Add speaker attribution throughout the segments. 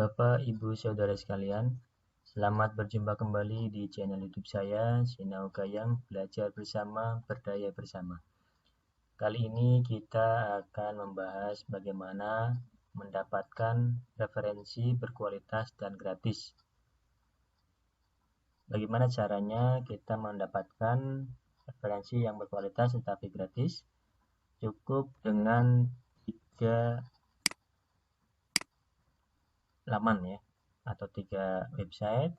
Speaker 1: Bapak, Ibu, Saudara sekalian, selamat berjumpa kembali di channel YouTube saya, Sinau Gayang Belajar Bersama, Berdaya Bersama. Kali ini kita akan membahas bagaimana mendapatkan referensi berkualitas dan gratis. Bagaimana caranya kita mendapatkan referensi yang berkualitas tetapi gratis? Cukup dengan 3 laman ya, atau 3 website.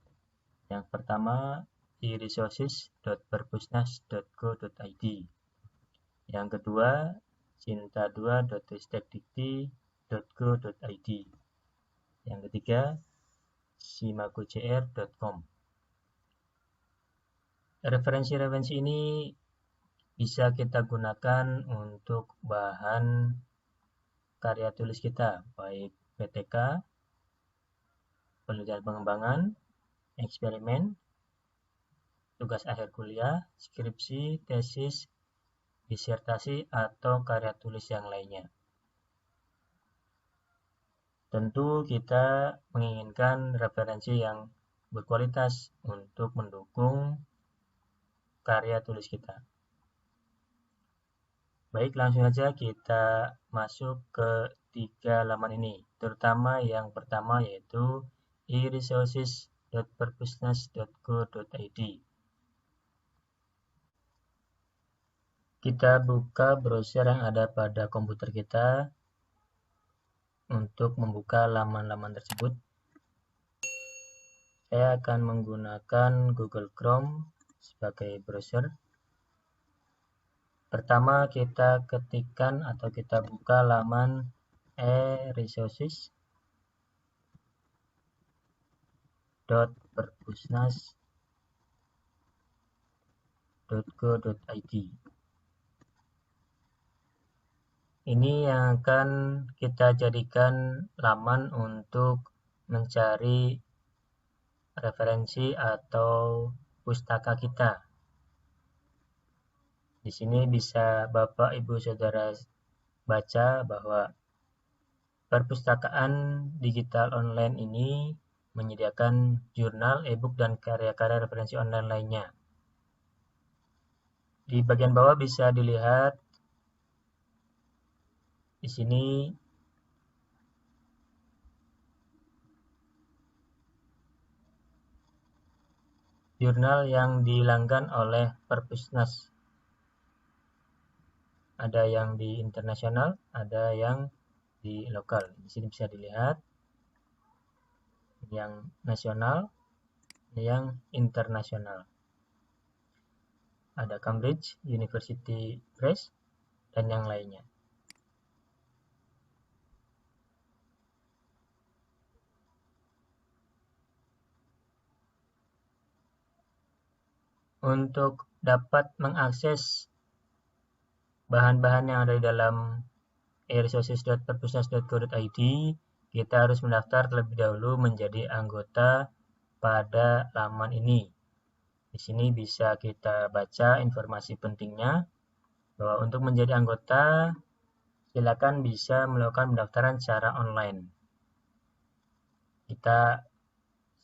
Speaker 1: Yang pertama e-resources.perpusnas.go.id, yang kedua cinta2.ristekdikti.go.id, yang ketiga simagocr.com. Referensi-referensi ini bisa kita gunakan untuk bahan karya tulis kita, baik PTK, penelitian pengembangan, eksperimen, tugas akhir kuliah, skripsi, tesis, disertasi, atau karya tulis yang lainnya. Tentu kita menginginkan referensi yang berkualitas untuk mendukung karya tulis kita. Baik, langsung saja kita masuk ke 3 laman ini, terutama yang pertama yaitu e-resources.perpusnas.go.id. Kita buka browser yang ada pada komputer kita untuk membuka laman-laman tersebut. Saya akan menggunakan Google Chrome sebagai browser. Pertama kita ketikkan atau kita buka laman e-resources.perpusnas.go.id. Ini yang akan kita jadikan laman untuk mencari referensi atau pustaka kita. Di sini bisa Bapak, Ibu, Saudara baca bahwa perpustakaan digital online ini menyediakan jurnal, e-book, dan karya-karya referensi online lainnya. Di bagian bawah bisa dilihat di sini jurnal yang dilanggan oleh Perpusnas. Ada yang di internasional, ada yang di lokal. Di sini bisa dilihat yang nasional, yang internasional. Ada Cambridge University Press dan yang lainnya. Untuk dapat mengakses bahan-bahan yang ada di dalam e-resources.perpusnas.go.id, kita harus mendaftar terlebih dahulu menjadi anggota pada laman ini. Di sini bisa kita baca informasi pentingnya bahwa untuk menjadi anggota silakan bisa melakukan pendaftaran secara online. Kita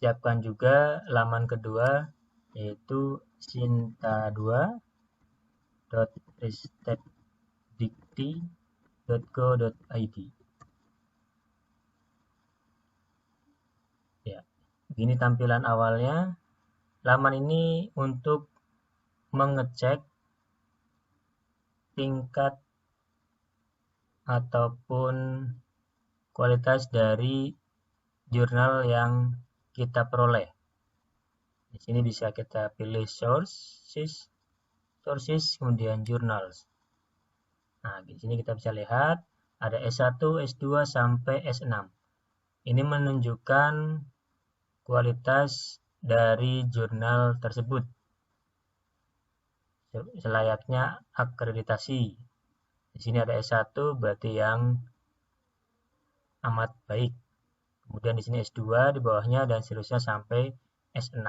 Speaker 1: siapkan juga laman kedua yaitu cinta2.ristekdikti.go.id. Ya, begini tampilan awalnya. Laman ini untuk mengecek tingkat ataupun kualitas dari jurnal yang kita peroleh. Di sini bisa kita pilih sources, kemudian journals. Nah, di sini kita bisa lihat ada S1, S2 sampai S6. Ini menunjukkan kualitas dari jurnal tersebut selayaknya akreditasi. Di sini ada S1 berarti yang amat baik. Kemudian di sini S2 di bawahnya dan seterusnya sampai S6.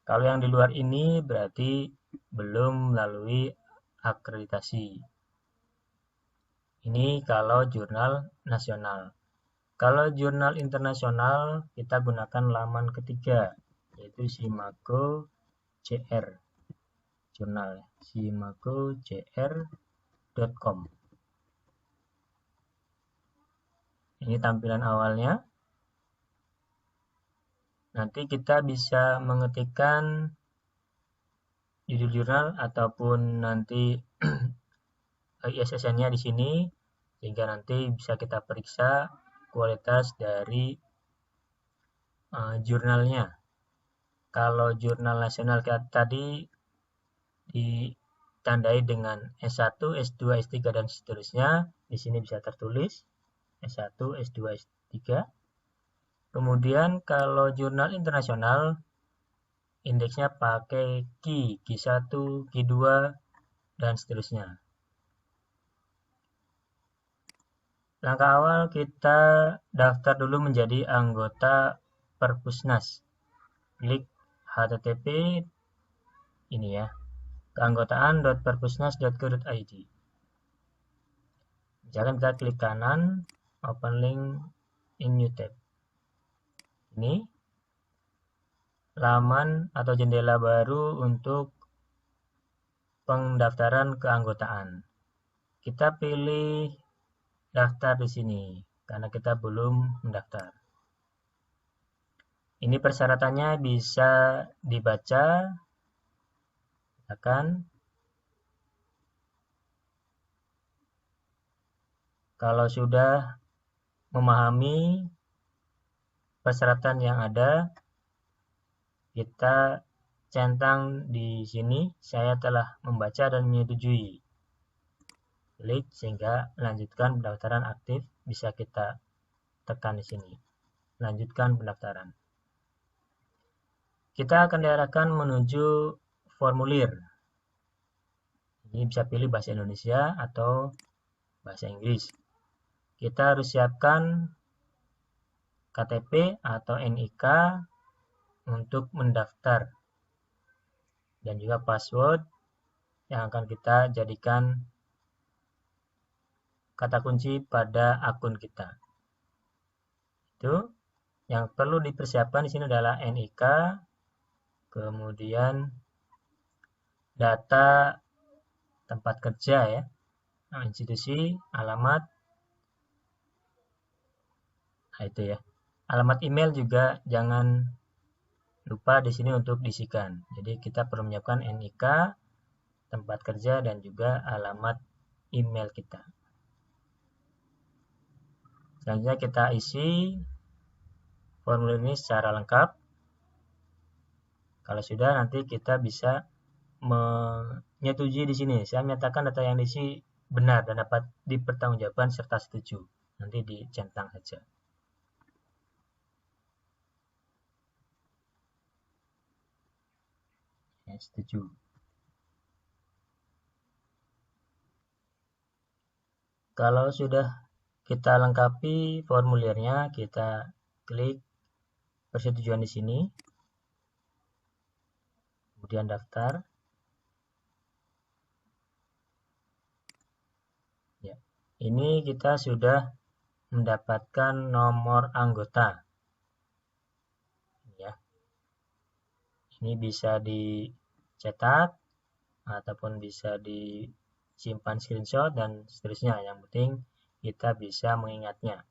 Speaker 1: Kalau yang di luar ini berarti belum melalui akreditasi. Ini kalau jurnal nasional. Kalau jurnal internasional, kita gunakan laman ketiga, yaitu Simago JR. Jurnal simagojr.com. Ini tampilan awalnya. Nanti kita bisa mengetikkan judul jurnal ataupun nanti ISSN-nya di sini, sehingga nanti bisa kita periksa kualitas dari jurnalnya. Kalau jurnal nasional tadi ditandai dengan S1, S2, S3, dan seterusnya. Di sini bisa tertulis S1, S2, S3. Kemudian kalau jurnal internasional, indeksnya pakai KI, Q1, Q2, dan seterusnya. Langkah awal kita daftar dulu menjadi anggota Perpusnas. Klik http ini ya, keanggotaan.perpusnas.go.id. Misalkan kita klik kanan, open link in new tab. Ini laman atau jendela baru untuk pendaftaran keanggotaan. Kita pilih daftar di sini karena kita belum mendaftar. Ini persyaratannya bisa dibaca. Akan kalau sudah memahami persyaratan yang ada, kita centang di sini, saya telah membaca dan menyetujui. Klik sehingga lanjutkan pendaftaran aktif, bisa kita tekan di sini. Lanjutkan pendaftaran. Kita akan diarahkan menuju formulir. Ini bisa pilih bahasa Indonesia atau bahasa Inggris. Kita harus siapkan KTP atau NIK untuk mendaftar dan juga password yang akan kita jadikan kata kunci pada akun kita. Itu yang perlu dipersiapkan di sini adalah NIK, kemudian data tempat kerja ya, institusi, alamat, nah itu ya. Alamat email juga jangan lupa di sini untuk diisikan. Jadi kita perlu menyiapkan NIK, tempat kerja, dan juga alamat email kita. Selanjutnya kita isi formulir ini secara lengkap. Kalau sudah, nanti kita bisa menyetujui di sini. Saya menyatakan data yang diisi benar dan dapat dipertanggungjawabkan serta setuju. Nanti dicentang saja. Ya, setuju. Kalau sudah kita lengkapi formulirnya, kita klik persetujuan di sini. Kemudian daftar. Ya, ini kita sudah mendapatkan nomor anggota. Ya, ini bisa dicetak ataupun bisa disimpan screenshot dan seterusnya. Yang penting kita bisa mengingatnya.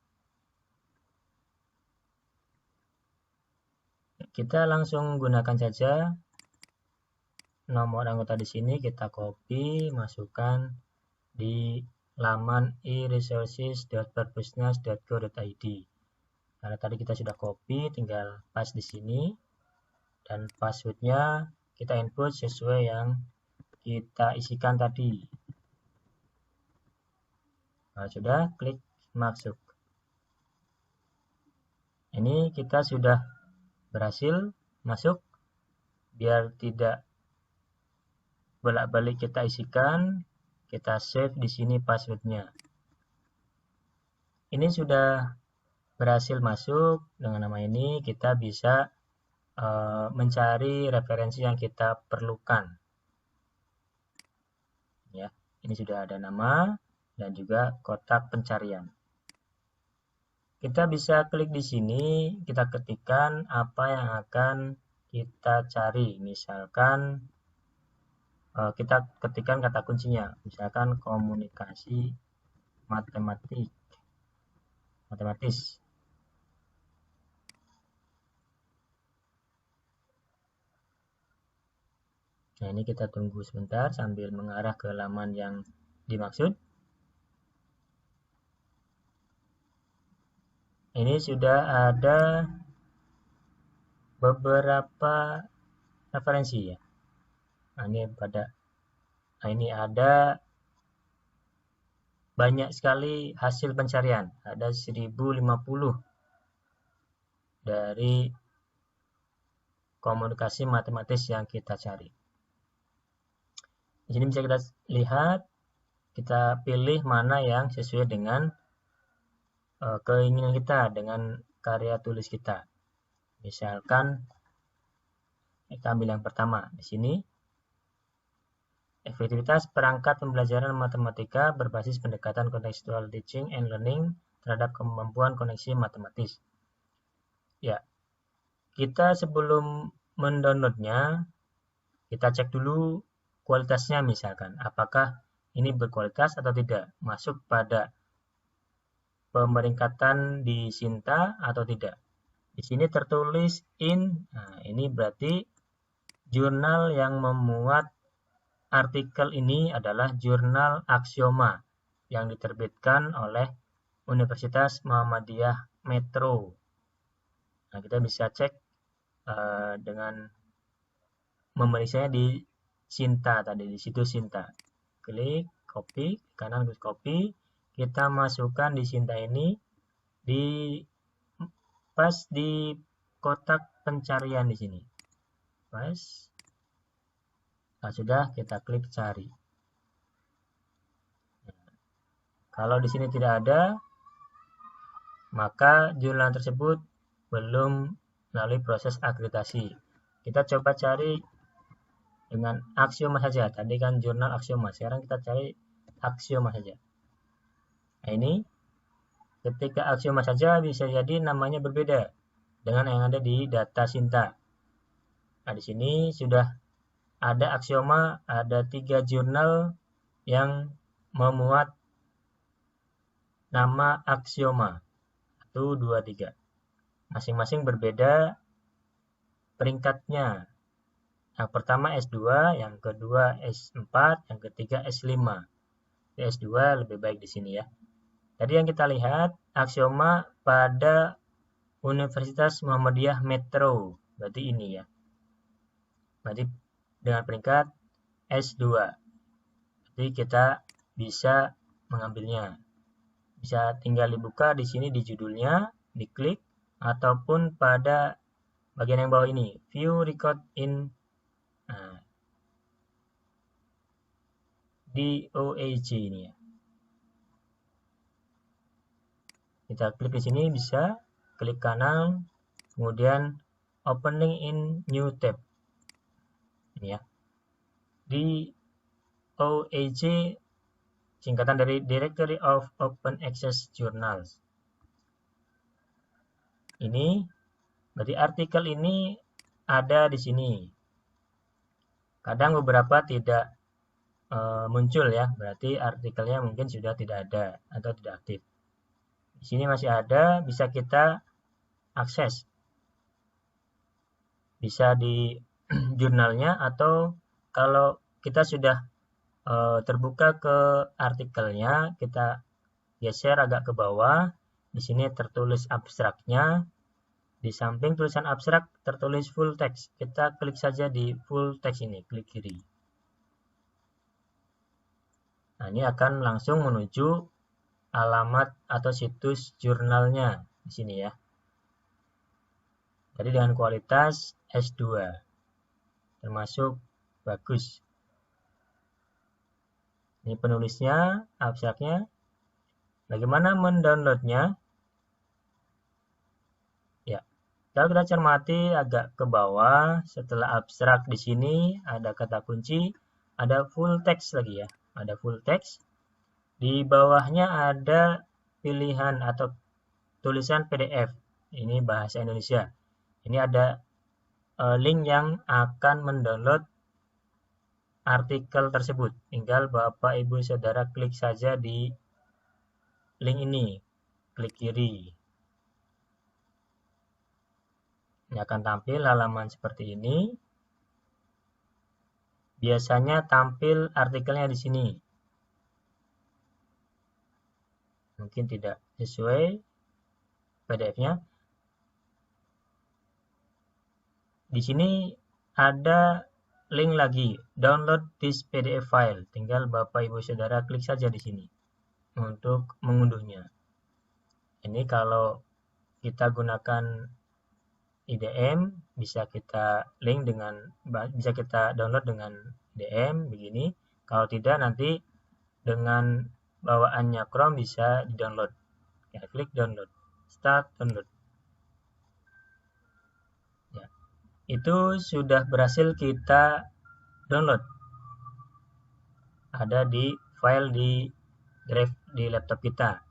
Speaker 1: Kita langsung gunakan saja nomor anggota di sini, kita copy, masukkan di laman e-resources.perpusnas.go.id. Karena tadi kita sudah copy, tinggal paste di sini dan passwordnya kita input sesuai yang kita isikan tadi. Nah, sudah, klik masuk. Ini kita sudah berhasil masuk. Biar tidak bolak-balik kita isikan, kita save di sini passwordnya. Ini sudah berhasil masuk. Dengan nama ini kita bisa mencari referensi yang kita perlukan. Ya, ini sudah ada nama dan juga kotak pencarian. Kita bisa klik di sini, kita ketikkan apa yang akan kita cari. Misalkan kita ketikkan kata kuncinya, misalkan komunikasi matematis. Nah, ini kita tunggu sebentar sambil mengarah ke halaman yang dimaksud. Ini sudah ada beberapa referensi ya. Nah, ini ada banyak sekali hasil pencarian. Ada 1050 dari komunikasi matematis yang kita cari. Di sini bisa kita lihat, kita pilih mana yang sesuai dengan keinginan kita, dengan karya tulis kita. Misalkan kita ambil yang pertama di sini, efektivitas perangkat pembelajaran matematika berbasis pendekatan contextual teaching and learning terhadap kemampuan koneksi matematis. Ya, kita sebelum mendownloadnya, kita cek dulu kualitasnya, misalkan apakah ini berkualitas atau tidak, masuk pada pemeringkatan di Sinta atau tidak. Di sini tertulis in, nah ini berarti jurnal yang memuat artikel ini adalah jurnal Aksioma yang diterbitkan oleh Universitas Muhammadiyah Metro. Nah, kita bisa cek dengan memeriksanya di Sinta tadi, di situs Sinta. Klik copy, kanan klik copy, kita masukkan di Sinta ini pas di kotak pencarian di sini. Pas. Nah, sudah, kita klik cari. Nah, kalau di sini tidak ada, maka jurnal tersebut belum melalui proses akreditasi. Kita coba cari dengan Aksioma saja. Tadi kan jurnal Aksioma, sekarang kita cari Aksioma saja. Nah, ini ketika Aksioma saja bisa jadi namanya berbeda dengan yang ada di data Sinta. Nah, di sini sudah ada Aksioma, ada 3 jurnal yang memuat nama Aksioma. 1, 2, 3. Masing-masing berbeda peringkatnya. Yang pertama S2, yang kedua S4, yang ketiga S5. S2 lebih baik di sini ya. Tadi yang kita lihat Aksioma pada Universitas Muhammadiyah Metro. Berarti ini ya. Berarti dengan peringkat S2. Jadi kita bisa mengambilnya. Bisa tinggal dibuka di sini di judulnya, diklik, ataupun pada bagian yang bawah ini, view record in DOAJ ini ya. Kita klik di sini, bisa klik kanan, kemudian opening in new tab. Ini ya. DOAJ singkatan dari Directory of Open Access Journals. Ini berarti artikel ini ada di sini. Kadang beberapa tidak muncul ya, berarti artikelnya mungkin sudah tidak ada atau tidak aktif. Di sini masih ada, bisa kita akses. Bisa di jurnalnya, atau kalau kita sudah terbuka ke artikelnya, kita geser agak ke bawah. Di sini tertulis abstraknya. Di samping tulisan abstrak tertulis full text. Kita klik saja di full text ini, klik kiri. Nah, ini akan langsung menuju alamat atau situs jurnalnya di sini ya. Jadi dengan kualitas S2. Termasuk bagus. Ini penulisnya, abstraknya. Bagaimana mendownloadnya? Ya, kalau kita cermati agak ke bawah, setelah abstrak di sini ada kata kunci, ada full text lagi ya. Ada full text. Di bawahnya ada pilihan atau tulisan PDF. Ini bahasa Indonesia. Ini ada link yang akan mendownload artikel tersebut. Tinggal Bapak Ibu Saudara klik saja di link ini. Klik kiri. Ini akan tampil halaman seperti ini. Biasanya tampil artikelnya di sini. Mungkin tidak sesuai PDF-nya. Di sini ada link lagi, download this PDF file. Tinggal Bapak Ibu Saudara klik saja di sini untuk mengunduhnya. Ini kalau kita gunakan IDM, bisa kita download dengan IDM begini. Kalau tidak, nanti dengan bawaannya Chrome bisa di-download. Ya, klik download, start download. Ya, itu sudah berhasil kita download. Ada di file di drive di laptop kita.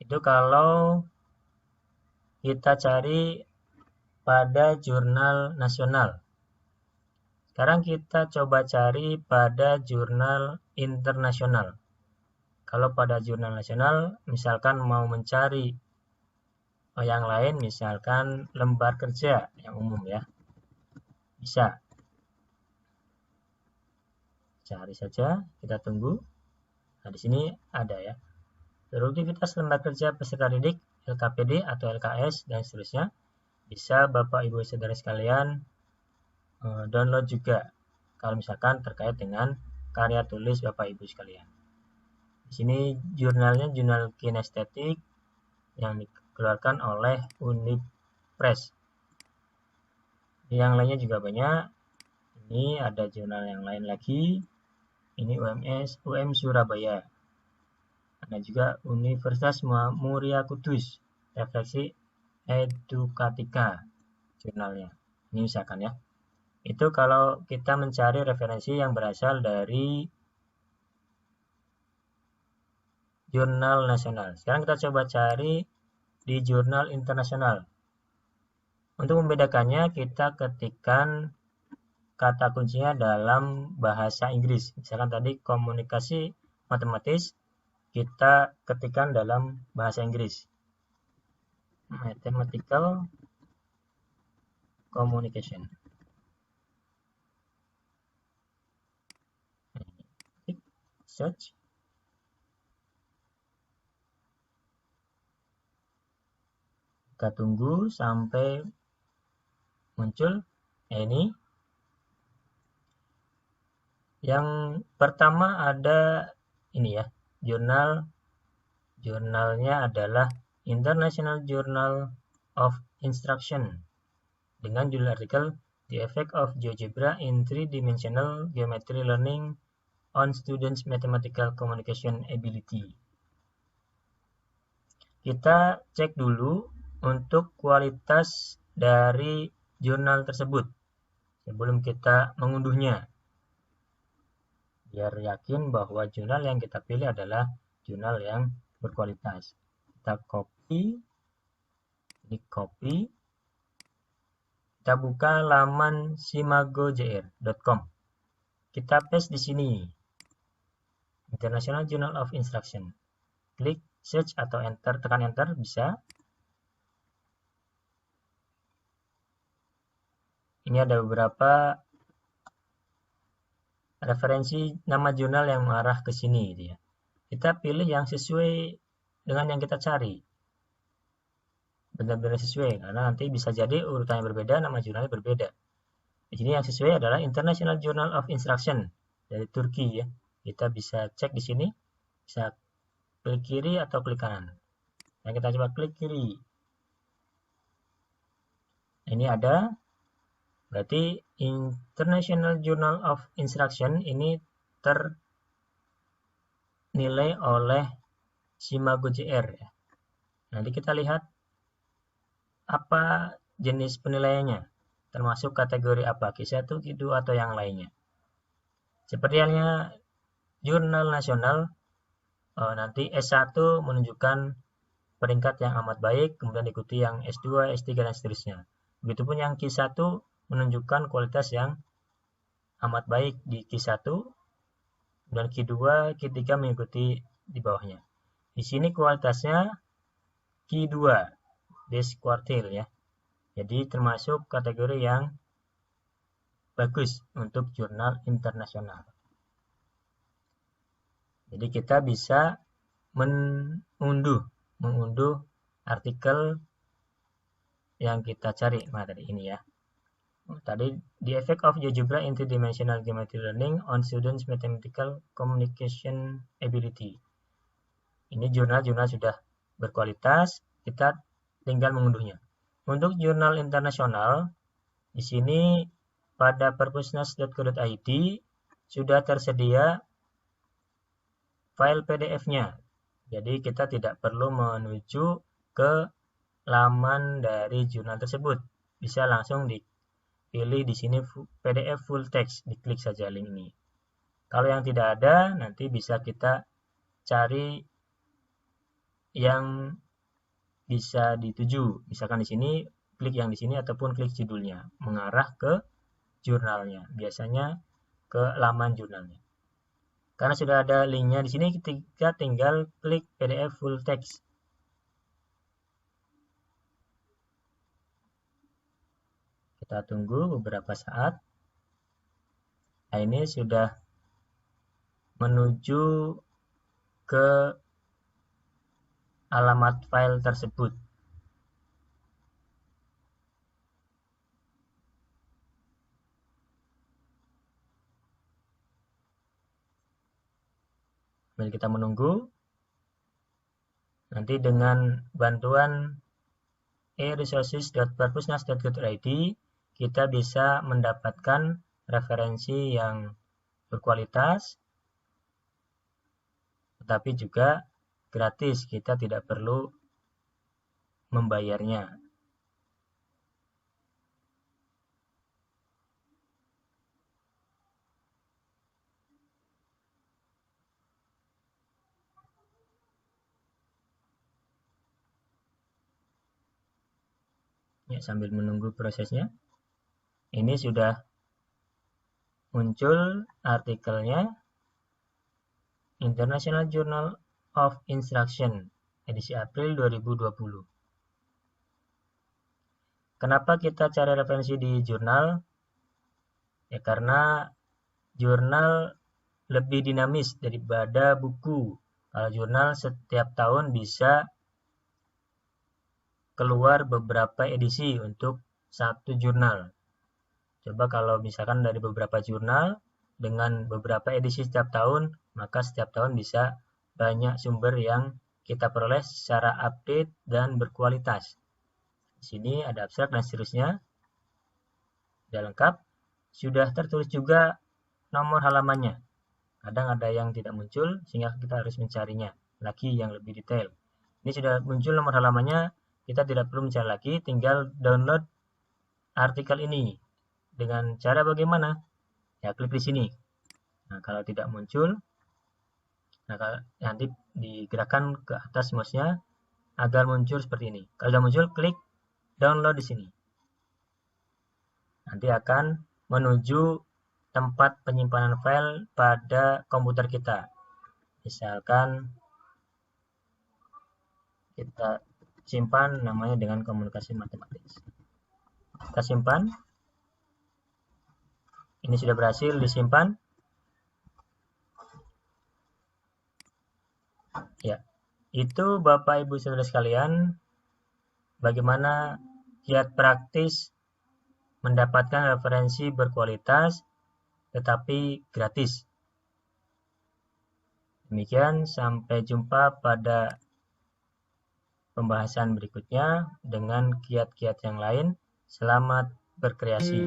Speaker 1: Itu kalau kita cari pada jurnal nasional. Sekarang kita coba cari pada jurnal internasional. Kalau pada jurnal nasional, misalkan mau mencari yang lain, misalkan lembar kerja yang umum ya, bisa. Cari saja, kita tunggu. Nah, di sini ada ya. Produktivitas lembar kerja peserta didik, LKPD atau LKS, dan seterusnya. Bisa Bapak Ibu Saudara sekalian download juga. Kalau misalkan terkait dengan karya tulis Bapak Ibu sekalian. Di sini jurnalnya jurnal kinestetik yang dikeluarkan oleh Unipres. Yang lainnya juga banyak. Ini ada jurnal yang lain lagi. Ini UM Surabaya. Ada juga Universitas Muria Kudus, Refleksi Edukatika jurnalnya. Ini misalkan ya. Itu kalau kita mencari referensi yang berasal dari jurnal nasional. Sekarang kita coba cari di jurnal internasional. Untuk membedakannya, kita ketikkan kata kuncinya dalam bahasa Inggris. Misalkan tadi komunikasi matematis, kita ketikkan dalam bahasa Inggris. Mathematical communication. Klik search. Kita tunggu sampai muncul. Ini yang pertama ada ini ya, jurnalnya adalah International Journal of Instruction dengan judul artikel The Effect of GeoGebra in Three-Dimensional Geometry Learning on Students' Mathematical Communication Ability. Kita cek dulu untuk kualitas dari jurnal tersebut sebelum kita mengunduhnya, biar yakin bahwa jurnal yang kita pilih adalah jurnal yang berkualitas. Kita copy, ini copy, kita buka laman simagojr.com, kita paste di sini, International Journal of Instruction, klik search atau enter, tekan enter bisa. Ini ada beberapa referensi nama jurnal yang mengarah ke sini gitu ya. Kita pilih yang sesuai dengan yang kita cari. Benar-benar sesuai, karena nanti bisa jadi urutannya berbeda, nama jurnalnya berbeda. Di sini yang sesuai adalah International Journal of Instruction dari Turki ya. Kita bisa cek di sini, bisa klik kiri atau klik kanan. Nah, kita coba klik kiri. Ini ada, berarti International Journal of Instruction ini ternilai oleh SimagojR ya. Nanti kita lihat apa jenis penilaiannya, termasuk kategori apa, Q1, Q2 atau yang lainnya. Seperti halnya jurnal nasional, nanti S1 menunjukkan peringkat yang amat baik, kemudian diikuti yang S2, S3, dan seterusnya. Begitupun yang Q1 menunjukkan kualitas yang amat baik di Q1, dan Q2, Q3 mengikuti di bawahnya. Di sini kualitasnya Q2, best quartile ya. Jadi termasuk kategori yang bagus untuk jurnal internasional. Jadi kita bisa mengunduh artikel yang kita cari materi ini ya. Tadi the effect of GeoGebra in three-dimensional geometry learning on students' mathematical communication ability. Ini jurnal-jurnal sudah berkualitas, kita tinggal mengunduhnya. Untuk jurnal internasional, di sini pada perpusnas.co.id sudah tersedia file PDF-nya. Jadi kita tidak perlu menuju ke laman dari jurnal tersebut. Bisa langsung dipilih di sini PDF full text, diklik saja link ini. Kalau yang tidak ada, nanti bisa kita cari yang bisa dituju. Misalkan di sini, klik yang di sini ataupun klik judulnya, mengarah ke jurnalnya. Biasanya ke laman jurnalnya. Karena sudah ada linknya di sini, kita tinggal klik PDF full text. Kita tunggu beberapa saat. Nah, ini sudah menuju ke alamat file tersebut. Sambil kita menunggu, nanti dengan bantuan e-resources.perpusnas.go.id kita bisa mendapatkan referensi yang berkualitas, tetapi juga gratis, kita tidak perlu membayarnya. Ya, sambil menunggu prosesnya, ini sudah muncul artikelnya, International Journal of Instruction, edisi April 2020. Kenapa kita cari referensi di jurnal? Ya karena jurnal lebih dinamis daripada buku. Kalau jurnal setiap tahun bisa keluar beberapa edisi untuk satu jurnal. Coba kalau misalkan dari beberapa jurnal dengan beberapa edisi setiap tahun, maka setiap tahun bisa banyak sumber yang kita peroleh secara update dan berkualitas. Di sini ada abstrak dan seterusnya. Sudah lengkap. Sudah tertulis juga nomor halamannya. Kadang ada yang tidak muncul sehingga kita harus mencarinya lagi yang lebih detail. Ini sudah muncul nomor halamannya. Kita tidak perlu mencari lagi, tinggal download artikel ini. Dengan cara bagaimana? Ya, klik di sini. Nah, kalau tidak muncul, nanti digerakkan ke atas mouse-nya agar muncul seperti ini. Kalau sudah muncul, klik download di sini. Nanti akan menuju tempat penyimpanan file pada komputer kita. Misalkan kita simpan namanya dengan komunikasi matematik. Kita simpan. Ini sudah berhasil disimpan. Ya, itu Bapak Ibu Saudara sekalian, bagaimana kiat praktis mendapatkan referensi berkualitas tetapi gratis. Demikian, sampai jumpa pada pembahasan berikutnya dengan kiat-kiat yang lain. Selamat berkreasi.